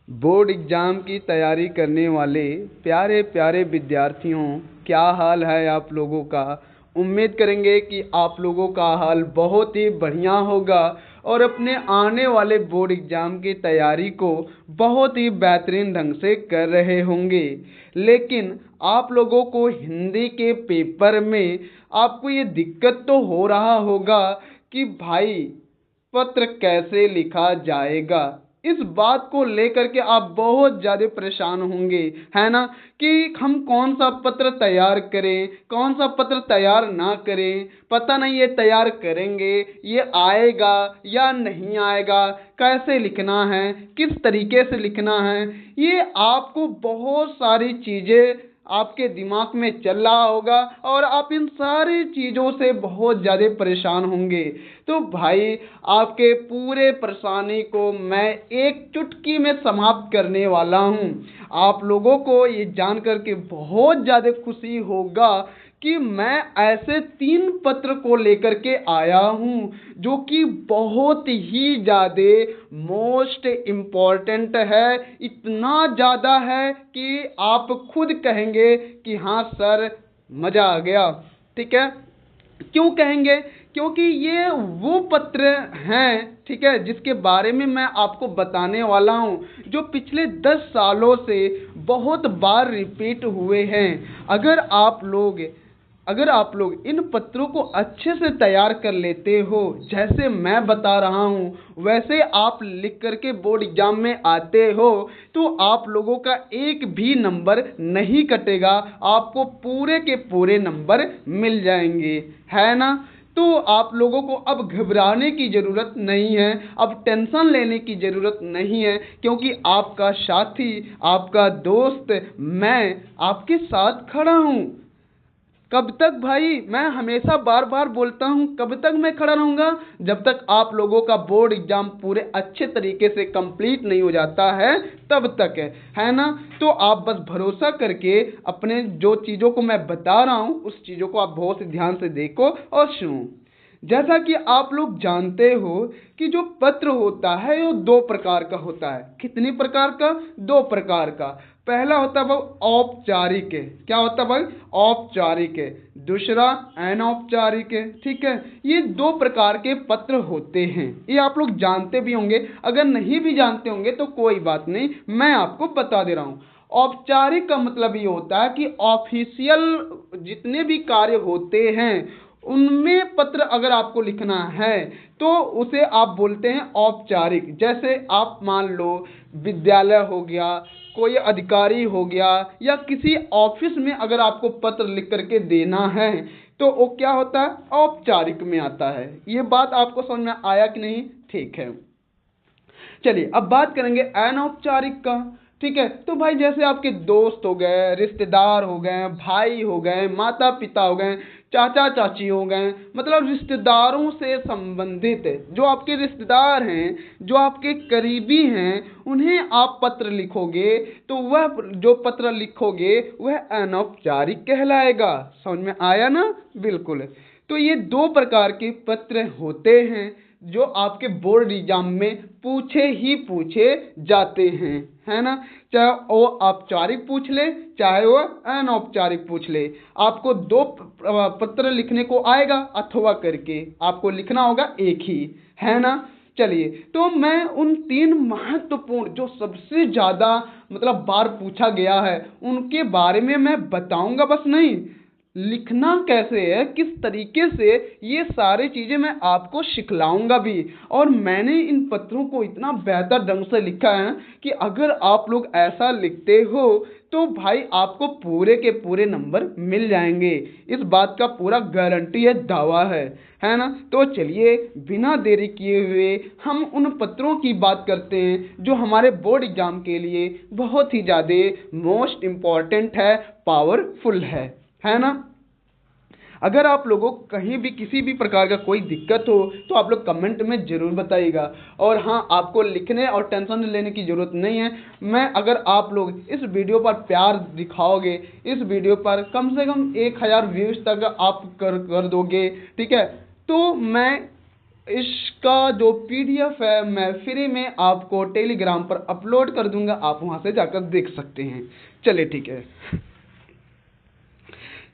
Board exam की तैयारी करने वाले प्यारे प्यारे विद्यार्थियों, क्या हाल है आप लोगों का। उम्मीद करेंगे कि आप लोगों का हाल बहुत ही बढ़िया होगा और अपने आने वाले बोर्ड एग्ज़ाम की तैयारी को बहुत ही बेहतरीन ढंग से कर रहे होंगे। लेकिन आप लोगों को हिंदी के पेपर में आपको ये दिक्कत तो हो रहा होगा कि भाई पत्र कैसे लिखा जाएगा। इस बात को लेकर के आप बहुत ज़्यादा परेशान होंगे, है ना, कि हम कौन सा पत्र तैयार करें, कौन सा पत्र तैयार ना करें। पता नहीं ये तैयार करेंगे, ये आएगा या नहीं आएगा, कैसे लिखना है, किस तरीके से लिखना है। ये आपको बहुत सारी चीज़ें आपके दिमाग में चल रहा होगा और आप इन सारी चीज़ों से बहुत ज़्यादा परेशान होंगे। तो भाई आपके पूरे परेशानी को मैं एक चुटकी में समाप्त करने वाला हूँ। आप लोगों को ये जान कर के बहुत ज़्यादा खुशी होगा कि मैं ऐसे 3 पत्र को लेकर के आया हूँ जो कि बहुत ही ज़्यादा मोस्ट इम्पॉर्टेंट है। इतना ज़्यादा है कि आप खुद कहेंगे कि हाँ सर, मज़ा आ गया। ठीक है, क्यों कहेंगे? क्योंकि ये वो पत्र हैं, ठीक है, जिसके बारे में मैं आपको बताने वाला हूँ, जो पिछले 10 सालों से बहुत बार रिपीट हुए हैं। अगर आप लोग इन पत्रों को अच्छे से तैयार कर लेते हो, जैसे मैं बता रहा हूँ वैसे आप लिख करके बोर्ड एग्जाम में आते हो, तो आप लोगों का एक भी नंबर नहीं कटेगा, आपको पूरे के पूरे नंबर मिल जाएंगे, है ना। तो आप लोगों को अब घबराने की ज़रूरत नहीं है, अब टेंशन लेने की ज़रूरत नहीं है, क्योंकि आपका साथी, आपका दोस्त, मैं आपके साथ खड़ा हूँ। कब तक भाई, मैं हमेशा बार बार बोलता हूँ, कब तक मैं खड़ा रहूँगा? जब तक आप लोगों का बोर्ड एग्जाम पूरे अच्छे तरीके से कंप्लीट नहीं हो जाता है, तब तक है ना। तो आप बस भरोसा करके अपने जो चीज़ों को मैं बता रहा हूँ उस चीज़ों को आप बहुत ध्यान से देखो और सुनो। जैसा कि आप लोग जानते हो कि जो पत्र होता है वो 2 प्रकार का होता है। कितनी प्रकार का? 2 प्रकार का। पहला होता है भाई औपचारिक। क्या होता है भाई? औपचारिक। दूसरा अनौपचारिक। ठीक है, ये 2 प्रकार के पत्र होते हैं, ये आप लोग जानते भी होंगे। अगर नहीं भी जानते होंगे तो कोई बात नहीं, मैं आपको बता दे रहा हूँ। औपचारिक का मतलब ये होता है कि ऑफिशियल जितने भी कार्य होते हैं उनमें पत्र अगर आपको लिखना है तो उसे आप बोलते हैं औपचारिक। जैसे आप मान लो विद्यालय हो गया, कोई अधिकारी हो गया, या किसी ऑफिस में अगर आपको पत्र लिख करके देना है तो वो क्या होता है? औपचारिक में आता है। ये बात आपको समझ में आया कि नहीं? ठीक है, चलिए अब बात करेंगे अनौपचारिक का। ठीक है, तो भाई जैसे आपके दोस्त हो गए, रिश्तेदार हो गए, भाई हो गए, माता पिता हो गए, चाचा चाची हो गए, मतलब रिश्तेदारों से संबंधित जो आपके रिश्तेदार हैं, जो आपके करीबी हैं, उन्हें आप पत्र लिखोगे तो वह जो पत्र लिखोगे वह अनौपचारिक कहलाएगा। समझ में आया ना? बिल्कुल। तो ये 2 प्रकार के पत्र होते हैं जो आपके बोर्ड एग्जाम में पूछे ही पूछे जाते हैं, है ना। चाहे वो औपचारिक पूछ ले, चाहे वो अनौपचारिक पूछ ले, आपको 2 पत्र लिखने को आएगा अथवा करके आपको लिखना होगा एक ही, है ना। चलिए, तो मैं उन 3 महत्वपूर्ण जो सबसे ज़्यादा मतलब बार पूछा गया है उनके बारे में मैं बताऊंगा, बस नहीं, लिखना कैसे है, किस तरीके से, ये सारी चीज़ें मैं आपको सिखलाऊंगा भी। और मैंने इन पत्रों को इतना बेहतर ढंग से लिखा है कि अगर आप लोग ऐसा लिखते हो तो भाई आपको पूरे के पूरे नंबर मिल जाएंगे। इस बात का पूरा गारंटी है, दावा है ना। तो चलिए बिना देरी किए हुए हम उन पत्रों की बात करते हैं जो हमारे बोर्ड एग्जाम के लिए बहुत ही ज़्यादा मोस्ट इम्पॉर्टेंट है, पावरफुल है ना। अगर आप लोगों को कहीं भी किसी भी प्रकार का कोई दिक्कत हो तो आप लोग कमेंट में ज़रूर बताइएगा। और हाँ, आपको लिखने और टेंशन लेने की ज़रूरत नहीं है। मैं अगर आप लोग इस वीडियो पर प्यार दिखाओगे, इस वीडियो पर कम से कम 1000 व्यूज़ तक आप कर दोगे, ठीक है, तो मैं इसका जो पीडीएफ है मैं फ्री में आपको टेलीग्राम पर अपलोड कर दूंगा, आप वहां से जाकर देख सकते हैं। चलिए ठीक है।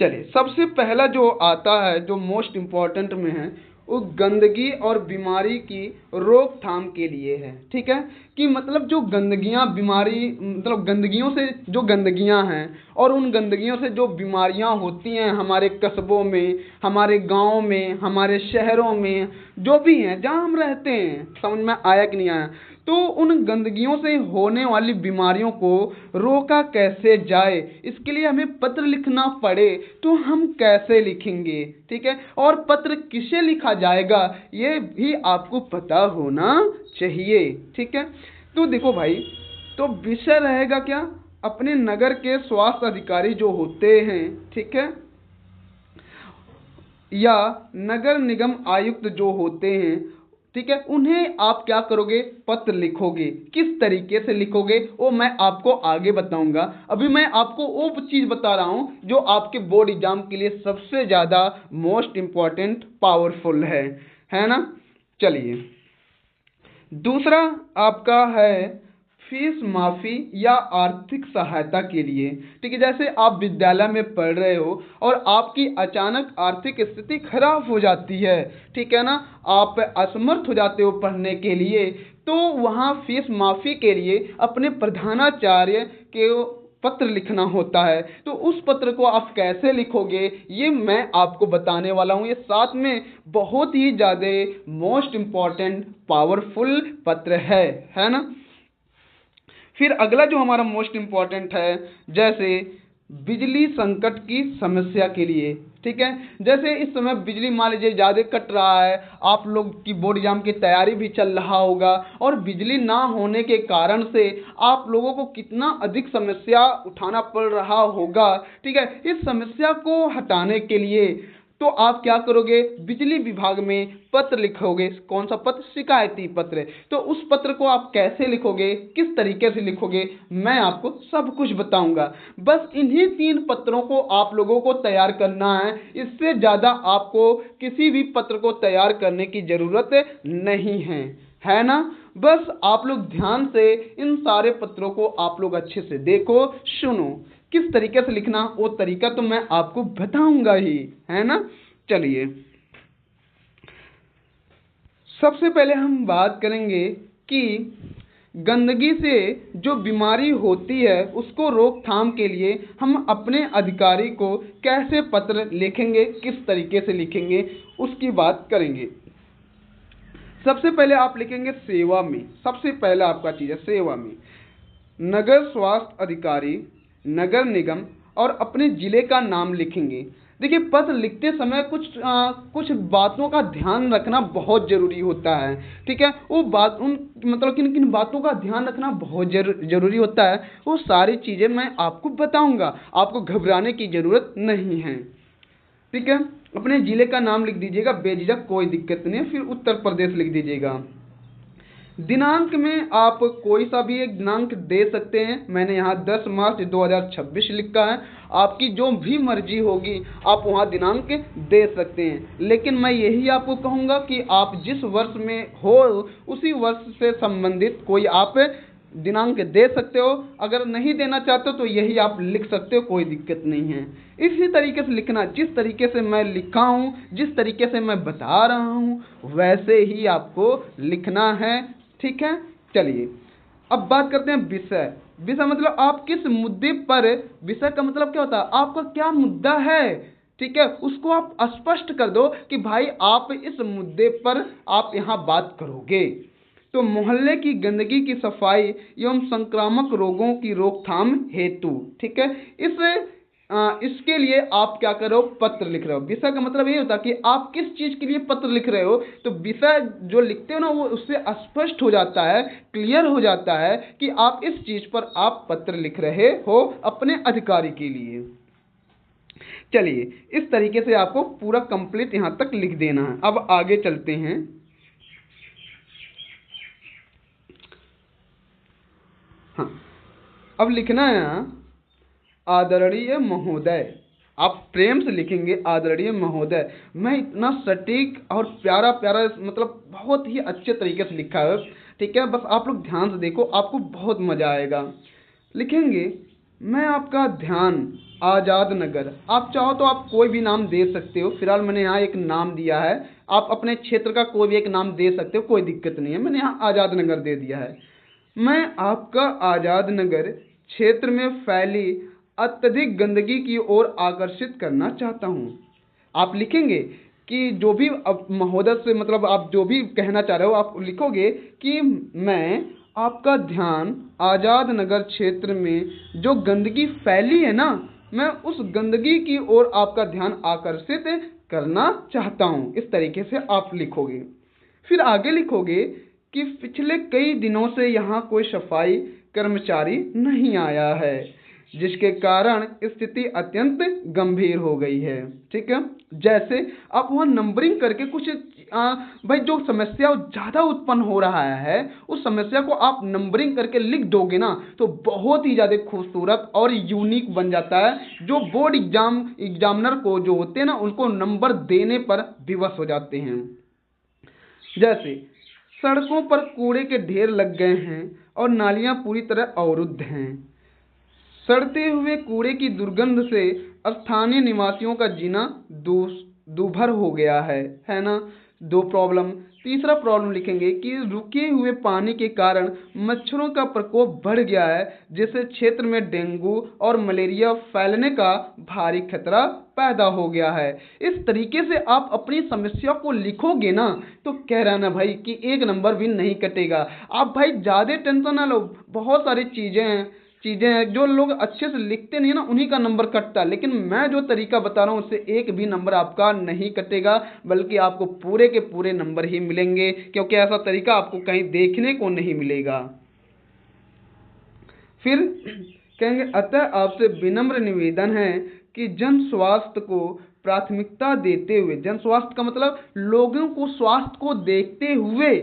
चलिए, सबसे पहला जो आता है, जो मोस्ट इम्पॉर्टेंट में है, वो गंदगी और बीमारी की रोकथाम के लिए है। ठीक है, कि मतलब जो गंदगियां, बीमारी, मतलब गंदगियों से जो गंदगियां हैं और उन गंदगियों से जो बीमारियां होती हैं हमारे कस्बों में, हमारे गांव में, हमारे शहरों में, जो भी हैं जहां हम रहते हैं, समझ में आया कि नहीं आया? तो उन गंदगियों से होने वाली बीमारियों को रोका कैसे जाए, इसके लिए हमें पत्र लिखना पड़े तो हम कैसे लिखेंगे? ठीक है, और पत्र किसे लिखा जाएगा ये भी आपको पता होना चाहिए। ठीक है, तो देखो भाई, तो विषय रहेगा क्या? अपने नगर के स्वास्थ्य अधिकारी जो होते हैं, ठीक है, या नगर निगम आयुक्त जो होते हैं, ठीक है, उन्हें आप क्या करोगे? पत्र लिखोगे। किस तरीके से लिखोगे वो मैं आपको आगे बताऊंगा। अभी मैं आपको वो चीज बता रहा हूं जो आपके बोर्ड एग्जाम के लिए सबसे ज्यादा मोस्ट इंपॉर्टेंट, पावरफुल है ना? चलिए, दूसरा आपका है फीस माफी या आर्थिक सहायता के लिए। ठीक है, जैसे आप विद्यालय में पढ़ रहे हो और आपकी अचानक आर्थिक स्थिति खराब हो जाती है, ठीक है ना, आप असमर्थ हो जाते हो पढ़ने के लिए, तो वहाँ फीस माफी के लिए अपने प्रधानाचार्य के पत्र लिखना होता है। तो उस पत्र को आप कैसे लिखोगे ये मैं आपको बताने वाला हूँ। ये साथ में बहुत ही ज्यादा मोस्ट इम्पॉर्टेंट, पावरफुल पत्र है ना? फिर अगला जो हमारा मोस्ट इम्पॉर्टेंट है, जैसे बिजली संकट की समस्या के लिए। ठीक है, जैसे इस समय बिजली मान लीजिए ज़्यादा कट रहा है, आप लोग की बोर्ड एग्जाम की तैयारी भी चल रहा होगा, और बिजली ना होने के कारण से आप लोगों को कितना अधिक समस्या उठाना पड़ रहा होगा। ठीक है, इस समस्या को हटाने के लिए तो आप क्या करोगे? बिजली विभाग में पत्र लिखोगे। कौन सा पत्र? शिकायती पत्र। तो उस पत्र को आप कैसे लिखोगे, किस तरीके से लिखोगे, मैं आपको सब कुछ बताऊंगा। बस इन्हीं 3 पत्रों को आप लोगों को तैयार करना है, इससे ज्यादा आपको किसी भी पत्र को तैयार करने की जरूरत नहीं है ना? बस आप लोग ध्यान से इन सारे पत्रों को आप लोग अच्छे से देखो, सुनो। किस तरीके से लिखना वो तरीका तो मैं आपको बताऊंगा ही, है ना? चलिए, सबसे पहले हम बात करेंगे कि गंदगी से जो बीमारी होती है उसको रोकथाम के लिए हम अपने अधिकारी को कैसे पत्र लिखेंगे, किस तरीके से लिखेंगे, उसकी बात करेंगे। सबसे पहले आप लिखेंगे सेवा में। सबसे पहला आपका चीज है सेवा में। नगर स्वास्थ्य अधिकारी, नगर निगम और अपने जिले का नाम लिखेंगे। देखिए, पत्र लिखते समय कुछ बातों का ध्यान रखना बहुत जरूरी होता है। ठीक है, वो बात उन मतलब किन किन बातों का ध्यान रखना बहुत जरूरी होता है, वो सारी चीजें मैं आपको बताऊंगा। आपको घबराने की जरूरत नहीं है। ठीक है, अपने जिले का नाम लिख दीजिएगा बेझिझक, कोई दिक्कत नहीं है। फिर उत्तर प्रदेश लिख दीजिएगा। दिनांक में आप कोई सा भी एक दिनांक दे सकते हैं। मैंने यहाँ 10 मार्च 2026 लिखा है। आपकी जो भी मर्जी होगी आप वहाँ दिनांक दे सकते हैं, लेकिन मैं यही आपको कहूँगा कि आप जिस वर्ष में हो उसी वर्ष से संबंधित कोई आप दिनांक दे सकते हो। अगर नहीं देना चाहते हो तो यही आप लिख सकते हो, कोई दिक्कत नहीं है। इसी तरीके से लिखना, जिस तरीके से मैं लिखा हूँ, जिस तरीके से मैं बता रहा हूँ वैसे ही आपको लिखना है। ठीक है, चलिए अब बात करते हैं विषय। विषय मतलब आप किस मुद्दे पर, विषय का मतलब क्या होता है, आपका क्या मुद्दा है। ठीक है, उसको आप स्पष्ट कर दो कि भाई आप इस मुद्दे पर आप यहाँ बात करोगे। तो मोहल्ले की गंदगी की सफाई एवं संक्रामक रोगों की रोकथाम हेतु, ठीक है, इसके लिए आप क्या करो? पत्र लिख रहे हो। विषय का मतलब ये होता है कि आप किस चीज के लिए पत्र लिख रहे हो। तो विषय जो लिखते हो ना, वो उससे स्पष्ट हो जाता है, क्लियर हो जाता है कि आप इस चीज पर आप पत्र लिख रहे हो अपने अधिकारी के लिए। चलिए, इस तरीके से आपको पूरा कंप्लीट यहां तक लिख देना है। अब आगे चलते हैं। हाँ, अब लिखना है आदरणीय महोदय। आप प्रेम से लिखेंगे आदरणीय महोदय। मैं इतना सटीक और प्यारा प्यारा मतलब बहुत ही अच्छे तरीके से लिखा है, ठीक है। बस आप लोग ध्यान से देखो, आपको बहुत मज़ा आएगा। लिखेंगे, मैं आपका ध्यान आज़ाद नगर। आप चाहो तो आप कोई भी नाम दे सकते हो, फिलहाल मैंने यहाँ एक नाम दिया है। आप अपने क्षेत्र का कोई भी एक नाम दे सकते हो, कोई दिक्कत नहीं है। मैंने यहाँ आज़ाद नगर दे दिया है। मैं आपका आज़ाद नगर क्षेत्र में फैली अत्यधिक गंदगी की ओर आकर्षित करना चाहता हूँ। आप लिखेंगे कि जो भी अब महोदय से मतलब आप जो भी कहना चाह रहे हो, आप लिखोगे कि मैं आपका ध्यान आज़ाद नगर क्षेत्र में जो गंदगी फैली है ना, मैं उस गंदगी की ओर आपका ध्यान आकर्षित करना चाहता हूँ। इस तरीके से आप लिखोगे। फिर आगे लिखोगे कि पिछले कई दिनों से यहाँ कोई सफाई कर्मचारी नहीं आया है, जिसके कारण स्थिति अत्यंत गंभीर हो गई है। ठीक है, जैसे आप वहाँ नंबरिंग करके कुछ भाई जो समस्या ज़्यादा उत्पन्न हो रहा है, उस समस्या को आप नंबरिंग करके लिख दोगे ना, तो बहुत ही ज़्यादा खूबसूरत और यूनिक बन जाता है। जो बोर्ड एग्जामिनर को जो होते हैं ना, उनको नंबर देने पर विवश हो जाते हैं। जैसे सड़कों पर कूड़े के ढेर लग गए हैं और नालियां पूरी तरह अवरुद्ध हैं। सड़ते हुए कूड़े की दुर्गंध से स्थानीय निवासियों का जीना दूभर हो गया है ना। दो प्रॉब्लम। तीसरा प्रॉब्लम लिखेंगे कि रुके हुए पानी के कारण मच्छरों का प्रकोप बढ़ गया है, जिससे क्षेत्र में डेंगू और मलेरिया फैलने का भारी खतरा पैदा हो गया है। इस तरीके से आप अपनी समस्या को लिखोगे ना, तो कह रहा ना भाई कि एक नंबर भी नहीं कटेगा। आप भाई ज़्यादा टेंशन ना लो, बहुत सारी चीज़ें हैं जो लोग अच्छे से लिखते नहीं है ना, उन्हीं का नंबर कटता है। लेकिन मैं जो तरीका बता रहा हूँ, उससे एक भी नंबर आपका नहीं कटेगा, बल्कि आपको पूरे के पूरे नंबर ही मिलेंगे, क्योंकि ऐसा तरीका आपको कहीं देखने को नहीं मिलेगा। फिर कहेंगे, अतः आपसे विनम्र निवेदन है कि जन स्वास्थ्य को प्राथमिकता देते हुए, जन स्वास्थ्य का मतलब लोगों को स्वास्थ्य को देखते हुए,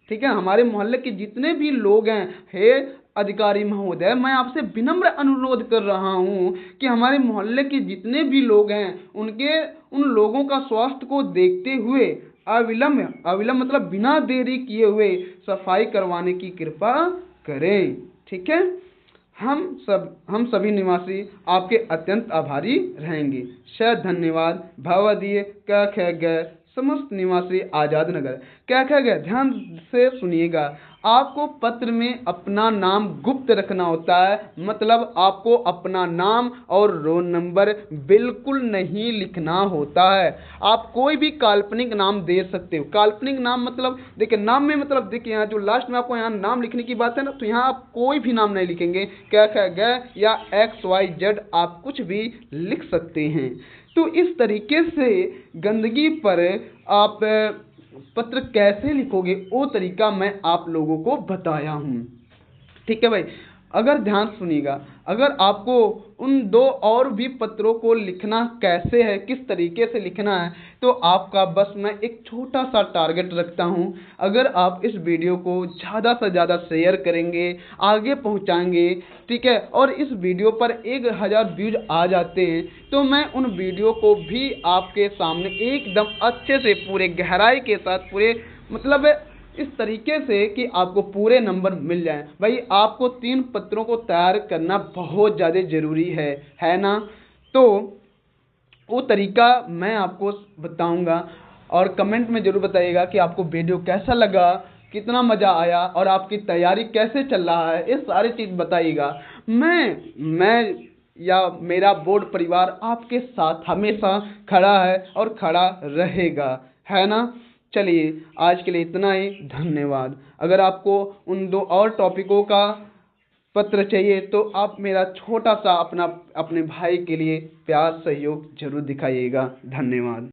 ठीक है, हमारे मोहल्ले के जितने भी लोग हैं, हे अधिकारी महोदय, मैं आपसे विनम्र अनुरोध कर रहा हूं कि हमारे मोहल्ले के जितने भी लोग हैं, उन लोगों का स्वास्थ्य को देखते हुए अविलंब मतलब बिना देरी किए हुए सफाई करवाने की कृपा करें। ठीक है, हम सभी निवासी आपके अत्यंत आभारी रहेंगे। शायद धन्यवाद। भवदीय क ख ग समस्त निवासी आज़ाद नगर। क्या कहा गया, ध्यान से सुनिएगा। आपको पत्र में अपना नाम गुप्त रखना होता है, मतलब आपको अपना नाम और रोल नंबर बिल्कुल नहीं लिखना होता है। आप कोई भी काल्पनिक नाम दे सकते हो। काल्पनिक नाम मतलब देखिए, नाम में मतलब देखिए, यहाँ जो लास्ट में आपको यहाँ नाम लिखने की बात है ना, तो यहाँ आप कोई भी नाम नहीं लिखेंगे। क्या कहा गया या XYZ आप कुछ भी लिख सकते हैं। तो इस तरीके से गंदगी पर आप पत्र कैसे लिखोगे, वो तरीका मैं आप लोगों को बताया हूँ। ठीक है भाई, अगर ध्यान सुनिएगा, अगर आपको उन दो और भी पत्रों को लिखना कैसे है, किस तरीके से लिखना है, तो आपका बस मैं एक छोटा सा टारगेट रखता हूँ। अगर आप इस वीडियो को ज़्यादा से ज़्यादा शेयर करेंगे, आगे पहुँचाएंगे, ठीक है, और इस वीडियो पर 1000 व्यूज आ जाते हैं, तो मैं उन वीडियो को भी आपके सामने एकदम अच्छे से पूरे गहराई के साथ पूरे मतलब इस तरीके से कि आपको पूरे नंबर मिल जाएं। भाई आपको 3 पत्रों को तैयार करना बहुत ज़्यादा ज़रूरी है ना। तो वो तरीका मैं आपको बताऊंगा, और कमेंट में ज़रूर बताइएगा कि आपको वीडियो कैसा लगा, कितना मज़ा आया और आपकी तैयारी कैसे चल रहा है, ये सारी चीज़ बताइएगा। मैं या मेरा बोर्ड परिवार आपके साथ हमेशा खड़ा है और खड़ा रहेगा, है ना। चलिए, आज के लिए इतना ही। धन्यवाद। अगर आपको उन 2 और टॉपिकों का पत्र चाहिए, तो आप मेरा छोटा सा अपने भाई के लिए प्यार सहयोग जरूर दिखाइएगा। धन्यवाद।